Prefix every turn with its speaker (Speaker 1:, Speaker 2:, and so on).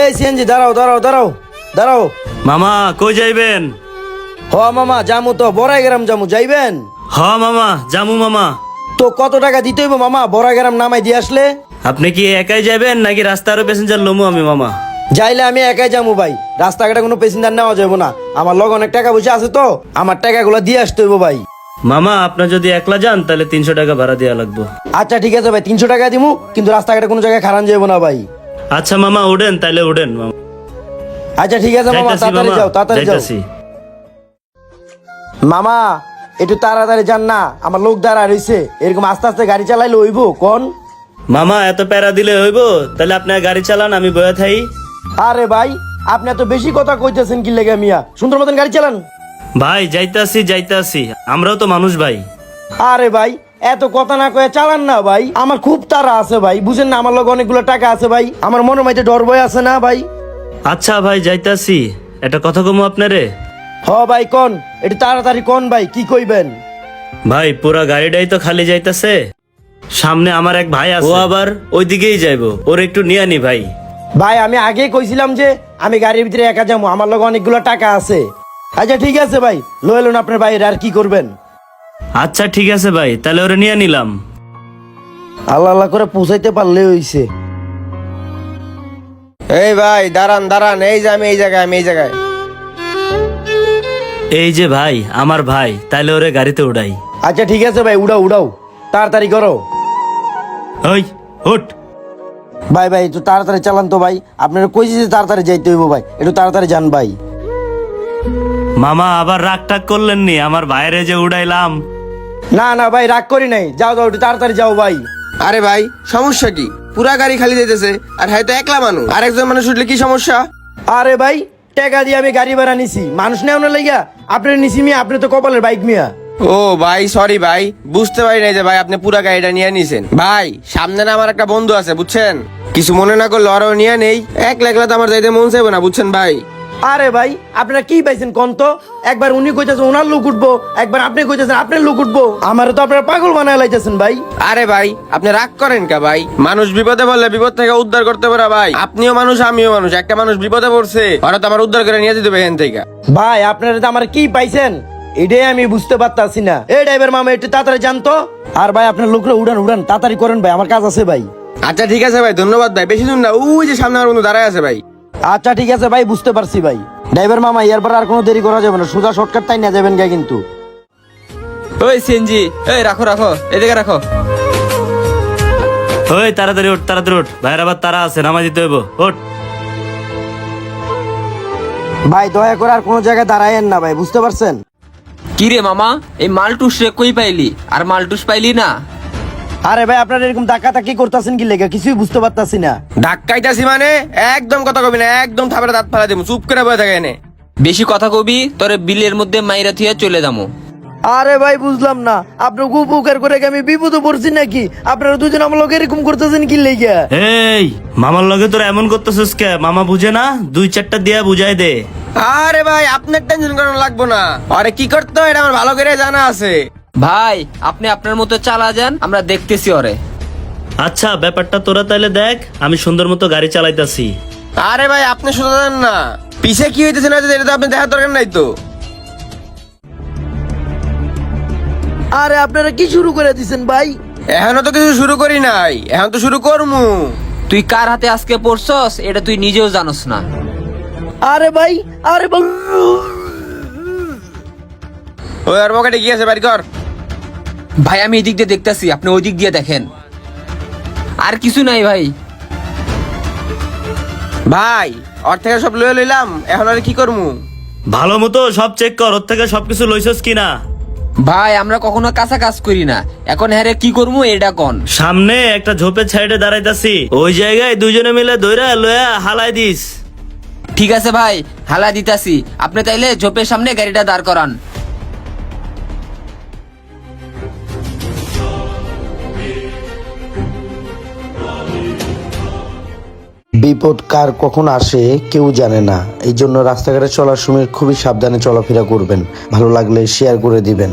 Speaker 1: এই সিএনজি দাঁড়াও দাঁড়াও দাঁড়াও দাঁড়াও।
Speaker 2: মামা কই যাইবেন?
Speaker 1: হ মামা জামু তো বড়াই গ্রাম জামু, যাইবেন?
Speaker 2: হ মামা জামু মামা।
Speaker 1: তো কত টাকা দিতে হইব মামা বড়াই গ্রাম নামাই দিয়ে আসলে?
Speaker 2: আপনি কি একাই যাবেন নাকি রাস্তারও প্যাসেঞ্জার লমু আমি মামা?
Speaker 1: যাইলে আমি একাই যামু ভাই, রাস্তাঘাটে কোনো প্যাসেঞ্জার নেওয়া যাবো না। আমার লগ অনেক টাকা পয়সা আছে তো, আমার টাকাগুলো দিয়ে আসতে হইব ভাই।
Speaker 2: মামা আপনার যদি একলা যান তাহলে 300 টাকা ভাড়া দেওয়া লাগবে।
Speaker 1: আচ্ছা ঠিক আছে ভাই, 300 টাকা দিমু, কিন্তু রাস্তাঘাটে কোনো জায়গায় খারান যাবো না ভাই।
Speaker 2: আচ্ছা মামা উঠেন, তাইলে উঠেন মামা।
Speaker 1: আচ্ছা ঠিক আছে মামা,
Speaker 2: যাইতাছি
Speaker 1: তাড়াতাড়ি
Speaker 2: মামা,
Speaker 1: যাও তাড়াতাড়ি যাও।
Speaker 2: যাইতাছি।
Speaker 1: মামা একটু তাড়াতাড়ি যান না, আমার লোক দাঁড়া রইছে। এরকম আস্তে আস্তে গাড়ি চালাইলে হইব কোন?
Speaker 2: মামা এত প্যারা দিলে হইব? তাহলে আপনার গাড়ি চালান, আমি বয়ে থাই।
Speaker 1: আরে ভাই আপনি এত বেশি কথা কইতেছেন কি লেগে মিয়া, সুন্দর মতন গাড়ি চালান।
Speaker 2: ভাই যাইতাছি যাইতাছি, আমরাও তো মানুষ ভাই।
Speaker 1: আরে ভাই এত কথা না কয়ে চালান না ভাই, আমার খুব তাড়া আছে ভাই, বুঝেন না আমার লগে অনেকগুলো টাকা আছে ভাই, আমার মনের মধ্যে ডর ভয় আছে না ভাই।
Speaker 2: আচ্ছা ভাই যাইতাছি, একটা কথা কমু আপনারে।
Speaker 1: হ ভাই কোন, একটু তাড়াতাড়ি কোন ভাই, কি কইবেন?
Speaker 2: ভাই পুরা গাড়িটাই তো খালি যাইতাছে, সামনে আমার এক ভাই আছে, ও আবার ওইদিকেই যাইবো, ওর একটু নিয়ে আনি ভাই।
Speaker 1: ভাই আমি আগে কইছিলাম যে আমি গাড়ির ভিতরে একা যাবো, আমার লগে অনেকগুলো টাকা আছে। আচ্ছা ঠিক আছে ভাই, লইলেন আপনার ভাইয়ের, আর কি করবেন?
Speaker 2: আচ্ছা ঠিক আছে ভাই, তাহলে ওরে নিয়ে নিলাম।
Speaker 1: আল্লাহ আল্লাহ করে পৌঁছাইতে পারলে হইছে।
Speaker 3: এই ভাই দাঁড়ান দাঁড়ান, এই যে আমি এই জায়গায়, আমি এই জায়গায়।
Speaker 2: এই যে ভাই আমার ভাই, তাইলে ওরে গাড়িতে উড়াই।
Speaker 1: আচ্ছা ঠিক আছে ভাই, উড়াও উড়াও, তাড়াতাড়ি করো।
Speaker 2: ওই উঠ।
Speaker 1: ভাই ভাই একটু তাড়াতাড়ি চালান তো ভাই, আপনারা কইছি যে তাড়াতাড়ি যাইতে হইব ভাই, একটু তাড়াতাড়ি যান ভাই।
Speaker 2: মামা আবার রাগ টাগ করলেন নি আমার ভাইরে যে উড়াইলাম?
Speaker 1: না না ভাই রাগ করি নাই, যাও যাও একটু তাড়াতাড়ি যাও ভাই।
Speaker 3: আরে ভাই সমস্যা কি? পুরা গাড়ি খালি দিতেছে, আর হয়তো একলা মানুষ, আর একজন মানুষ উঠলে কি সমস্যা?
Speaker 1: আরে ভাই টাকা দিয়ে আমি গাড়ি ভাড়া নিছি, মানুষ নেও না লাইগা আপনার নিছি মিয়া, আপনি তো কপালের বাইক মিয়া।
Speaker 3: ও ভাই সরি ভাই, বুঝতে পারি নাই যে ভাই আপনি পুরা গাড়িটা নিয়ে নিছেন। ভাই সামনে না আমার একটা বন্ধু আছে বুঝছেন, কিছু মনে না করলে ওরাও নিয়ে নেই, একলা একলা তো আমার যাইতে মন চাইবে না বুঝছেন ভাই।
Speaker 1: আরে ভাই আপনারা কি পাইছেন কোন তো? একবার উনি কইতেছেন ওনার লোক উঠবো, একবার আপনি কইতেছেন আপনার লোক উঠবো, আমার তো আপনারা পাগল বানায় লাইতেছেন ভাই।
Speaker 3: আরে ভাই আপনি রাগ করেন কা ভাই, মানুষ বিপদে বললে বিপদ থেকে উদ্ধার করতে পারে ভাই, আপনিও মানুষ আমিও মানুষ, একটা মানুষ বিপদে পড়ছে ওরা তো আমার উদ্ধার করে নিয়ে যেতে হবে এখান থেকে।
Speaker 1: ভাই আপনারা তো আমার কি পাইছেন এটাই আমি বুঝতে পারতাছি না। এই ড্রাইভার মামা একটু তাড়াতাড়ি জানতো। আর ভাই আপনার লোকরা উড়ান উড়ান, তাড়াতাড়ি করেন ভাই, আমার কাজ আছে ভাই।
Speaker 3: আচ্ছা ঠিক আছে ভাই, ধন্যবাদ ভাই, বেশি দূর না, ওই যে সামনে আমার বন্ধু দাঁড়ায় আছে ভাই।
Speaker 1: আচ্ছা ঠিক আছে ভাই, বুঝতে পারছি ভাই। ড্রাইভার মামা এরপর আর কোনো দেরি করা যাবে না, সোজা শর্টকাট তাই না যাবেন গা কিন্তু।
Speaker 4: ওই সিএনজি, এই রাখো রাখো, এদিকে রাখো।
Speaker 2: ওই তাড়াতাড়ি উঠ তাড়াতাড়ি উঠ, ভাইয়ের আবার তারা আছে, নামাই দিতে হইব, উঠ।
Speaker 1: ভাই দয়া করে আর কোনো জায়গায় দাঁড়ায়েন না ভাই, বুঝতে পারছেন?
Speaker 4: কি রে মামা, এই মালটুস রে কই পাইলি? আর মালটুস পাইলি না?
Speaker 1: আরে ভাই আপনারা এরকম ধাক্কাধাক্কি করতেছেন কি লেগে, কিছুই বুঝতে পারতাছি না।
Speaker 3: ধাক্কাইতাছি মানে একদম কথা কবি না, একদম থাপড়ে দাঁত ফালা দেবো, চুপ করে বয়ে থাকে এনে।
Speaker 4: বেশি কথা কবি তোরে বিলের মধ্যে মাইরা থুয়া চলে যাবো।
Speaker 1: আরে ভাই বুঝলাম না, আপনার উপকার করে কি আমি বিপদে পড়ছি নাকি? আপনারা দুজন আমার লোক এরকম করতেছেন কি লেগে?
Speaker 2: এই মামার লগে তোরা এমন করতেছিস কে? মামা বুঝে না, 2-4টা দিয়া বুঝাই দে।
Speaker 3: আরে ভাই আপনার টেনশন করানো লাগবো না, আরে কি করতে হয় এটা আমার ভালো করে জানা আছে।
Speaker 4: ভাই আপনি আপনার মতো চালা যান, আমরা দেখতেছি ওরে।
Speaker 2: আচ্ছা ব্যাপারটা তোরা তাইলে দেখ, আমি সুন্দর মতো গাড়ি চালাইতাছি।
Speaker 3: আরে ভাই আপনি শুধু জানেন না পিছে কি হইতেছে না হইতেছে, এটা তো আপনি দেখার দরকার নাই তো।
Speaker 1: আরে আপনারা কি শুরু করে দিছেন ভাই?
Speaker 3: এখনো তো কিছু শুরু করি নাই, এখন তো শুরু করমু।
Speaker 4: তুই কার হাতে আজকে পড়ছস এটা তুই নিজেও জানোস না।
Speaker 1: আরে ভাই আরে ভাই,
Speaker 3: ওই আর পকেটে কি আছে বাড়ি কর।
Speaker 4: ভাই আমি এদিক দিয়ে দেখতেছি, আপনি ওই দিক দিয়ে দেখেন। আর কিছু নাই ভাই।
Speaker 3: ভাই ওর থেকে সব লয়ে লইলাম, এখন আর কি করমু?
Speaker 2: ভালো মতো সব চেক কর, ওর থেকে সবকিছু লইছস কিনা।
Speaker 4: ভাই আমরা কখনো কাঁচা কাজ করি না, এখন হ্যারে কি করবো এটা কোন?
Speaker 2: সামনে একটা ঝোপের সাইডে দাঁড়াইতাছি, ওই জায়গায় দুইজনে মিলে দইরা লয়া হালাই দিস।
Speaker 4: ঠিক আছে ভাই, হালা দিতাছি। আপনি তাইলে ঝোপের সামনে গাড়িটা দাঁড় করান।
Speaker 1: বিপদ কার কখন আসে কেউ জানে না, এই জন্য রাস্তাঘাটে চলার সময় খুবই সাবধানে চলাফেরা করবেন। ভালো লাগলে শেয়ার করে দিবেন।